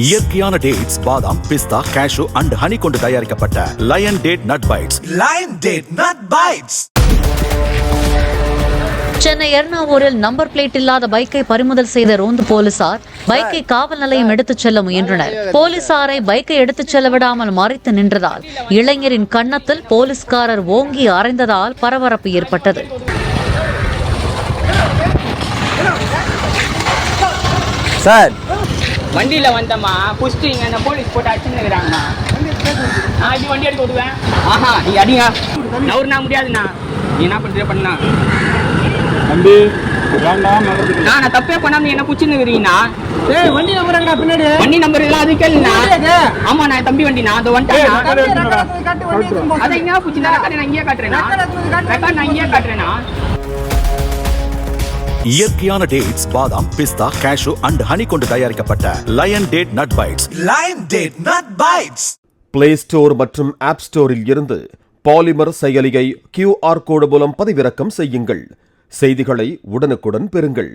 இயற்கையான டேட்ஸ், பாதாம், பிஸ்தா, cash and honey கொண்டு தயாரிக்கப்பட்ட line date nut bites. Line date nut bites. Chennai எர்ணாவூரில் நம்பர் பிளேட் இல்லாத பைக்கை பறிமுதல் செய்த ரோந்து போலீசார் பைக்கை காவல் நிலையம் எடுத்துச் செல்ல முயன்றனர். போலீசாரை பைக்கை எடுத்துச் செல்ல விடாமல் மறைத்து நின்றதால் இளைஞரின் கன்னத்தில் போலீஸ்காரர் ஓங்கி அறைந்ததால் பரபரப்பு ஏற்பட்டது. சார், வண்டியில் வந்தம்மா புஷ்டு இங்கே அந்த போலீஸ் போட்டு அடிச்சுன்னு இருக்கிறாங்கண்ணா. நான் இப்படி வண்டி எடுக்க விடுவேன். ஆஹா, நீங்கள் அடிங்க. நவருனா முடியாதுண்ணா. நீ என்ன பண்ணுற பண்ணா தம்பி வேண்டாம். நான் தப்பே பண்ணாம நீ என்ன புடிச்சுன்னு இருக்கிறீங்கண்ணா. வண்டி நம்பர் எங்கடா பின்னாடி? வண்டி நம்பர் எல்லாம் அது கேளுண்ணா. ஆமா, நான் தம்பி வண்டிண்ணா. அது வந்துட்டேன். அதை எங்கே புடிச்சுனா ரெக்கார்டு நான் இங்கேயே காட்டுறேண்ணா. ரெக்கார்டு நான் இங்கேயே காட்டுறேண்ணா. இயற்கையான டேட்ஸ், பாதாம், பிஸ்தா, கேஷு அண்ட் ஹனி கொண்டு தயாரிக்கப்பட்ட line date nut bites. Line date nut bites. Play Store மற்றும் ஆப் ஸ்டோரில் இருந்து பாலிமர் செயலியை QR கோடு மூலம் பதிவிறக்கம் செய்யுங்கள். செய்திகளை உடனுக்குடன் பெறுங்கள்.